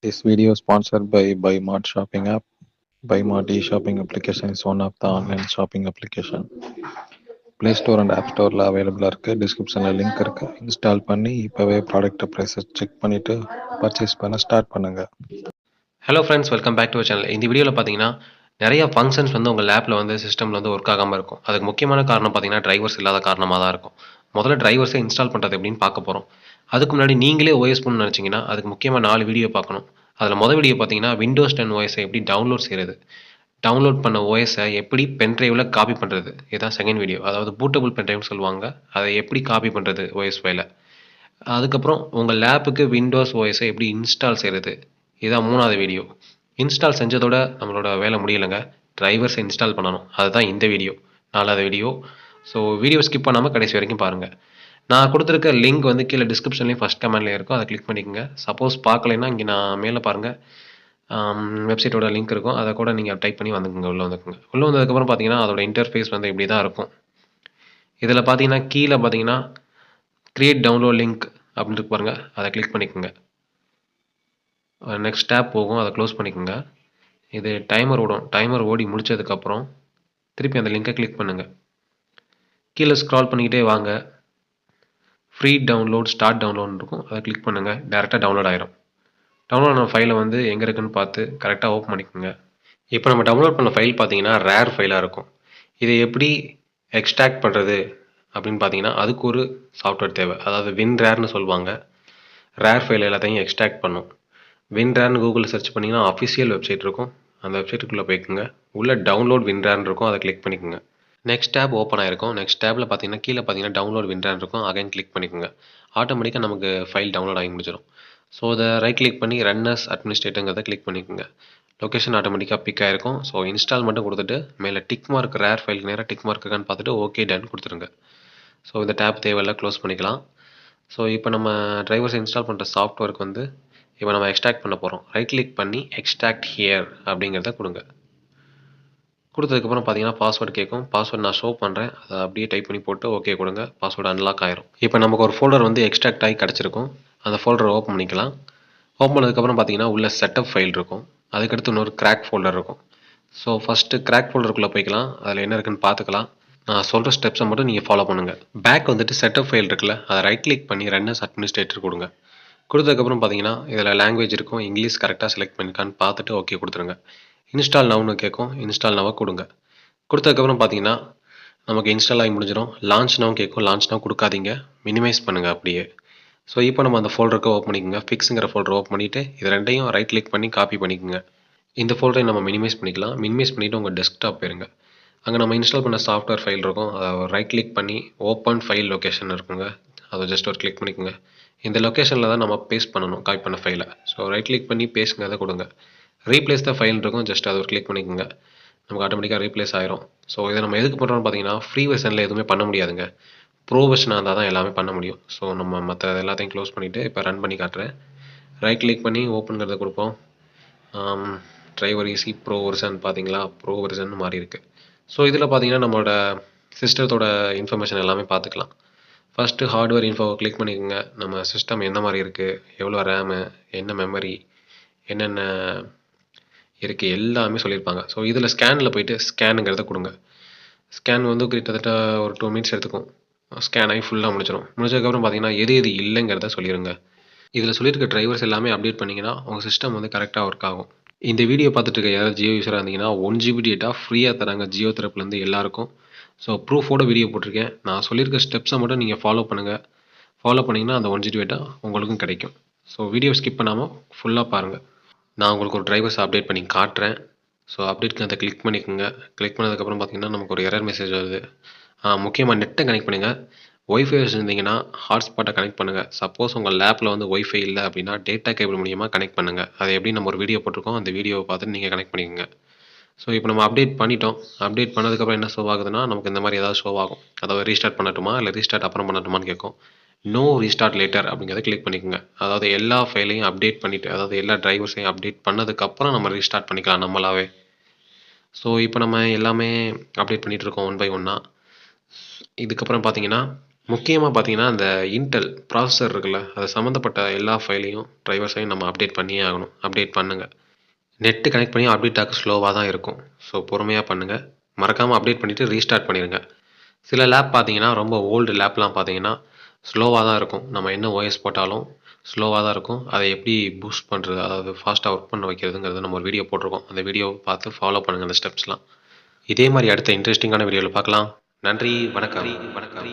This video is sponsored by BuyMart shopping app. BuyMart e-shopping application is one of the online shopping application. Play Store and App Storeல அவைலபிளாக இருக்குது. டிஸ்கிரிப்ஷனில் link இருக்குது. Install பண்ணி இப்போவே product ப்ரைஸை check பண்ணிவிட்டு purchase பண்ண ஸ்டார்ட் பண்ணுங்கள். Hello friends, welcome back to our channel. இந்த வீடியோவில் பார்த்தீங்கன்னா நிறைய ஃபங்க்ஷன்ஸ் வந்து உங்கள் லேப்பில் வந்து சிஸ்டமில் வந்து ஒர்க் ஆகாமல் இருக்கும். அதுக்கு முக்கியமான காரணம் பார்த்தீங்கன்னா டிரைவர்ஸ் இல்லாத காரணமாக தான் இருக்கும். முதல்ல டிரைவர்ஸை இன்ஸ்டால் பண்ணுறது எப்படின்னு பார்க்க போகிறோம். அதுக்கு முன்னாடி நீங்களே ஓஎஸ் பண்ணணும்னு நினச்சிங்கன்னா அதுக்கு முக்கியமாக 4 வீடியோ பார்க்கணும். அதில் மொதல் வீடியோ பார்த்தீங்கன்னா விண்டோஸ் 10 ஓஎஸை எப்படி டவுன்லோட் செய்கிறது, டவுன்லோட் பண்ண ஓஎஸை எப்படி பென்ட்ரைவில் காப்பி பண்ணுறது, இதுதான் செகண்ட் வீடியோ. அதாவது பூட்டபிள் பென்ட்ரைவ்னு சொல்லுவாங்க, அதை எப்படி காப்பி பண்ணுறது ஓஎஸ் ஃபைலை. அதுக்கப்புறம் உங்கள் லேப்புக்கு விண்டோஸ் ஓஎஸை எப்படி இன்ஸ்டால் செய்கிறது, இதுதான் 3வது வீடியோ. இன்ஸ்டால் செஞ்சதோட நம்மளோட வேலை முடியலைங்க, டிரைவர்ஸை இன்ஸ்டால் பண்ணணும். அதுதான் இந்த வீடியோ, 4வது வீடியோ. ஸோ வீடியோ ஸ்கிப் பண்ணாமல் கடைசி வரைக்கும் பாருங்கள். நான் கொடுத்துருக்க லிங்க் வந்து கீழே டிஸ்கிரிப்ஷன்லேயும் ஃபஸ்ட் கமெண்ட்லேயும் இருக்கும், அதை கிளிக் பண்ணிக்கோங்க. சப்போஸ் பார்க்கலைன்னா இங்கே நான் மேலே பாருங்கள், வெப்சைட்டோட லிங்க் இருக்கும், அதை கூட நீங்கள் டைப் பண்ணி வந்துக்குங்க, உள்ளே வந்துக்குங்க. உள்ளே வந்ததுக்கப்புறம் பார்த்தீங்கன்னா அதோட இன்டர்ஃபேஸ் வந்து இப்படி தான் இருக்கும். இதில் பார்த்தீங்கன்னா கீழே பார்த்தீங்கன்னா கிரியேட் டவுன்லோட் லிங்க் அப்படின்னு இருக்கு பாருங்கள், அதை கிளிக் பண்ணிக்கோங்க. நெக்ஸ்ட் டேப் போகும், அதை க்ளோஸ் பண்ணிக்கோங்க. இது டைமர் ஓடும். டைமர் ஓடி முடித்ததுக்கப்புறம் திருப்பி அந்த லிங்கை கிளிக் பண்ணுங்கள். கீழே ஸ்க்ரால் பண்ணிக்கிட்டே வாங்க, ஃப்ரீ டவுன்லோட் ஸ்டார்ட் டவுன்லோட் இருக்கும், அதை கிளிக் பண்ணுங்கள். டேரெக்டாக டவுன்லோட் ஆயிரும். டவுன்லோட் ஆன ஃபைலை வந்து எங்கே இருக்குன்னு பார்த்து கரெக்டாக ஓப்பன் பண்ணிக்கோங்க. இப்போ நம்ம டவுன்லோட் பண்ண ஃபைல் பார்த்தீங்கன்னா ரேர் ஃபைலாக இருக்கும். இதை எப்படி எக்ஸ்ட்ராக்ட் பண்ணுறது அப்படின்னு பார்த்தீங்கன்னா அதுக்கு ஒரு சாஃப்ட்வேர் தேவை. அதாவது WinRARனு சொல்லுவாங்க. ரேர் ஃபைல் எல்லாத்தையும் எக்ஸ்ட்ராக்ட் பண்ணும். WinRARனு கூகுளில் சர்ச் பண்ணிங்கன்னா அஃபிஷியல் வெப்சைட் இருக்கும், அந்த வெப்சைட்டுக்குள்ளே போய்க்குங்க. உள்ளே டவுன்லோட் WinRARனு இருக்கும், அதை கிளிக் பண்ணிக்கோங்க. நெக்ஸ்ட் டேப் ஓப்பன் ஆயிருக்கும். நெக்ஸ்ட் டேப்பில் பார்த்தீங்கன்னா கீழே பார்த்தீங்கன்னா டவுன்லோட் WinRAR இருக்கும், அகைன் கிளிக் பண்ணிக்கோங்க. ஆட்டோமேட்டிக்காக நமக்கு ஃபைல் டவுன்லோட் ஆகி முடிச்சிடும். ஸோ அதை ரைட் கிளிக் பண்ணி ரன் அஸ் அட்மினிஸ்ட்ரேட்டருங்கிறத கிளிக் பண்ணிக்கோங்க. லொக்கேஷன் ஆட்டோமேட்டிக்காக பிக் ஆயிருக்கும். ஸோ இன்ஸ்டால் மட்டும் கொடுத்துட்டு மேலே டிக் மார்க் ரேர் ஃபைலுக்கு நேராக டிக் மார்க் இருக்கான்னு பார்த்துட்டு ஓகே டன் கொடுத்துருங்க. ஸோ இந்த டேப் தேவையில்லை, க்ளோஸ் பண்ணிக்கலாம். ஸோ இப்போ நம்ம டிரைவர்ஸ் இன்ஸ்டால் பண்ணுற சாஃப்ட்வேருக்கு வந்து இப்போ நம்ம எக்ஸ்ட்ராக்ட் பண்ண போகிறோம். ரைட் கிளிக் பண்ணி எக்ஸ்ட்ராக்ட் ஹியர் அப்படிங்கிறத கொடுங்க. கொடுத்ததுக்கப்புறம் பார்த்தீங்கன்னா பாஸ்வேர்டு கேட்கும். பாஸ்வேர்டு நான் ஷோ பண்ணுறேன், அதை அப்படியே டைப் பண்ணி போட்டு ஓகே கொடுங்க. பாஸ்வேர்டு அன்லாக் ஆயிரும். இப்போ நமக்கு ஒரு ஃபோல்டர் வந்து எக்ஸ்ட்ராக்ட் ஆகி கிடச்சிருக்கும். அந்த ஃபோல்டரை ஓப்பன் பண்ணிக்கலாம். ஓப்பன் பண்ணதுக்கப்புறம் பார்த்தீங்கன்னா உள்ள செட்டப் ஃபைல் இருக்கும், அதுக்கடுத்து இன்னொரு கிராக் ஃபோல்டர் இருக்கும். ஸோ ஃபஸ்ட்டு கிராக் ஃபோல்டருக்குள்ளே போய்க்கலாம், அதில் என்ன இருக்குன்னு பார்த்துக்கலாம். நான் சொல்கிற ஸ்டெப்ஸை மட்டும் நீங்கள் ஃபாலோ பண்ணுங்கள். பேக் வந்துட்டு செட்டப் ஃபைல் இருக்குல்ல, அதை ரைட் கிளிக் பண்ணி ரன் அஸ் அட்மினிஸ்ட்ரேட்டர் கொடுங்க. கொடுத்ததுக்கப்புறம் பார்த்தீங்கன்னா இதில் லாங்குவேஜ் இருக்கும், இங்கிலீஷ் கரெக்டாக செலக்ட் பண்ணிக்கான்னு பார்த்துட்டு ஓகே கொடுத்துருங்க. இன்ஸ்டால் நவுன்னு கேட்கும், இன்ஸ்டால் நவை கொடுங்க. கொடுத்ததுக்கப்புறம் பார்த்தீங்கன்னா நமக்கு இன்ஸ்டால் ஆகி முடிஞ்சிடும். லான்ச் நவ் கேட்கும், லான்ச் நவ் கொடுக்காதீங்க, மினிமைஸ் பண்ணுங்கள் அப்படியே. ஸோ இப்போ நம்ம அந்த ஃபோல்டருக்கு ஓப்பன் பண்ணிக்கோங்க. ஃபிக்ஸுங்கிற ஃபோல்டர் ஓப்பன் பண்ணிவிட்டு இது ரெண்டையும் ரைட் கிளிக் பண்ணி காப்பி பண்ணிக்கோங்க. இந்த ஃபோல்டரை நம்ம மினிமைஸ் பண்ணிக்கலாம். மினிமைஸ் பண்ணிவிட்டு உங்கள் டெஸ்க்டாப் போயிருங்க. அங்கே நம்ம இன்ஸ்டால் பண்ண சாஃப்ட்வேர் ஃபைல் இருக்கும், அதை ரைட் கிளிக் பண்ணி ஓப்பன் ஃபைல் லொக்கேஷன் இருக்குங்க, அதை ஜஸ்ட் ஒரு கிளிக் பண்ணிக்கோங்க. இந்த லொக்கேஷனில் தான் நம்ம பேஸ்ட் பண்ணணும் காப்பி பண்ண ஃபைலை. ஸோ ரைட் கிளிக் பண்ணி பேஸ்ட்ங்கிறத கொடுங்க. ரீப்ளேஸ் த ஃபைல் இருக்கும், ஜஸ்ட் அதை ஒரு கிளிக் பண்ணிக்கோங்க. நமக்கு ஆட்டோமேட்டிக்காக ரீப்ளேஸ் ஆயிரும். ஸோ இதை நம்ம எதுக்கு பண்ணுறோம்னு பார்த்தீங்கன்னா ஃப்ரீ வெர்ஷனில் எதுவுமே பண்ண முடியாதுங்க, ப்ரோ வெர்ஷனாக இருந்தால் தான் எல்லாமே பண்ண முடியும். ஸோ நம்ம மற்ற எல்லாத்தையும் க்ளோஸ் பண்ணிவிட்டு இப்போ ரன் பண்ணி காட்டுறேன். ரைட் கிளிக் பண்ணி ஓப்பனுங்கிறத கொடுப்போம். டிரைவர் ஈஸி ப்ரோ வெர்ஷன் பார்த்தீங்களா, ப்ரோ வெர்ஷன் மாறி இருக்குது. ஸோ இதில் பார்த்தீங்கன்னா நம்மளோட சிஸ்டத்தோட இன்ஃபர்மேஷன் எல்லாமே பார்த்துக்கலாம். ஃபஸ்ட்டு ஹார்ட்வேர் இன்ஃபோவை கிளிக் பண்ணிக்கோங்க. நம்ம சிஸ்டம் எந்த மாதிரி இருக்குது, எவ்வளோ ரேமு, என்ன மெமரி, என்னென்ன இருக்குது எல்லாமே சொல்லியிருப்பாங்க. ஸோ இதில் ஸ்கேனில் போய்ட்டு ஸ்கேனுங்கிறத கொடுங்க. ஸ்கேன் வந்து கிட்டத்தட்ட ஒரு 2 மினிட்ஸ் எடுத்துக்கும். ஸ்கேன் ஆகி ஃபுல்லாக முடிச்சிடும். முடிச்சதுக்கப்புறம் பார்த்தீங்கன்னா எது எது இல்லைங்கிறத சொல்லிடுங்க. இதில் சொல்லியிருக்க டிரைவர்ஸ் எல்லாமே அப்டேட் பண்ணிங்கன்னா உங்கள் சிஸ்டம் வந்து கரெக்டாக ஒர்க் ஆகும். இந்த வீடியோ பார்த்துட்டு இருக்க யாராவது ஜியோ யூஸராக இருந்தீங்கன்னா 1 GB டேட்டா ஃப்ரீயாக தராங்க ஜியோ தரப்புலேருந்து எல்லாருக்கும். ஸோ ப்ரூஃபோட வீடியோ போட்டிருக்கேன். நான் சொல்லியிருக்க ஸ்டெப்ஸை மட்டும் நீங்கள் ஃபாலோ பண்ணுங்கள். ஃபாலோ பண்ணிங்கன்னா அந்த 1 GB டேட்டா உங்களுக்கும் கிடைக்கும். ஸோ வீடியோ ஸ்கிப் பண்ணாமல் ஃபுல்லாக பாருங்கள். நான் உங்களுக்கு ஒரு டிரைவர்ஸ் அப்டேட் பண்ணி காட்டுறேன். ஸோ அப்டேட்க்கு அதை கிளிக் பண்ணிக்கோங்க. கிளிக் பண்ணதுக்கப்புறம் பார்த்தீங்கன்னா நமக்கு ஒரு எரர் மெசேஜ் வருது. முக்கியமாக நெட்டை கனெக்ட் பண்ணுங்கள். ஒய்ஃபை வச்சுருந்தீங்கன்னா ஹாட்ஸ்பாட்டை கனெக்ட் பண்ணுங்கள். சப்போஸ் உங்கள் லேப்பில் வந்து ஒய்ஃபை இல்லை அப்படின்னா டேட்டா கேபிள் மூலியமாக கனெக்ட் பண்ணுங்கள். அதை எப்படி நம்ம ஒரு வீடியோ போட்டிருக்கோம், அந்த வீடியோவை பார்த்துட்டு நீங்கள் கனெக்ட் பண்ணிக்கோங்க. ஸோ இப்போ நம்ம அப்டேட் பண்ணிட்டோம். அப்டேட் பண்ணதுக்கப்புறம் என்ன ஷோ ஆகுதுன்னா நமக்கு இந்த மாதிரி ஏதாவது ஷோ ஆகும். அதாவது ரீஸ்டார்ட் பண்ணட்டுமா இல்லை ரீஸ்டார்ட் அப்புறம் பண்ணட்டுமான்னு கேட்கும். நோ ரீஸ்டார்ட் லேட்டர் அப்படிங்கிறத கிளிக் பண்ணிக்கோங்க. அதாவது எல்லா ஃபைலையும் அப்டேட் பண்ணிவிட்டு, அதாவது எல்லா டிரைவர்ஸையும் அப்டேட் பண்ணதுக்கப்புறம் நம்ம ரீஸ்டார்ட் பண்ணிக்கலாம் நம்மளாவே. ஸோ இப்போ நம்ம எல்லாமே அப்டேட் பண்ணிகிட்ருக்கோம் ஒன் பை ஒன்னாக. இதுக்கப்புறம் பார்த்தீங்கன்னா முக்கியமாக பார்த்தீங்கன்னா அந்த இன்டெல் ப்ராசஸர் இருக்குல்ல, அது சம்மந்தப்பட்ட எல்லா ஃபைலையும் டிரைவர்ஸையும் நம்ம அப்டேட் பண்ணியே ஆகணும். அப்டேட் பண்ணுங்கள். நெட்டு கனெக்ட் பண்ணி அப்டேட் ஆக ஸ்லோவாக தான் இருக்கும். ஸோ பொறுமையாக பண்ணுங்கள். மறக்காமல் அப்டேட் பண்ணிவிட்டு ரீஸ்டார்ட் பண்ணிடுங்க. சில லேப் பார்த்தீங்கன்னா ரொம்ப ஓல்டு லேப்லாம் பார்த்தீங்கன்னா ஸ்லோவாக தான் இருக்கும். நம்ம என்ன ஓஎஸ் போட்டாலும் ஸ்லோவாக தான் இருக்கும். அதை எப்படி பூஸ்ட் பண்ணுறது, அதாவது ஃபாஸ்ட்டாக ஒர்க் பண்ண வைக்கிறதுங்கிறது நம்ம ஒரு வீடியோ போட்டிருக்கோம். அந்த வீடியோவை பார்த்து ஃபாலோ பண்ணுங்கள் அந்த ஸ்டெப்ஸ்லாம். இதே மாதிரி அடுத்த இன்ட்ரெஸ்டிங்கான வீடியோவில் பார்க்கலாம். நன்றி, வணக்கம்.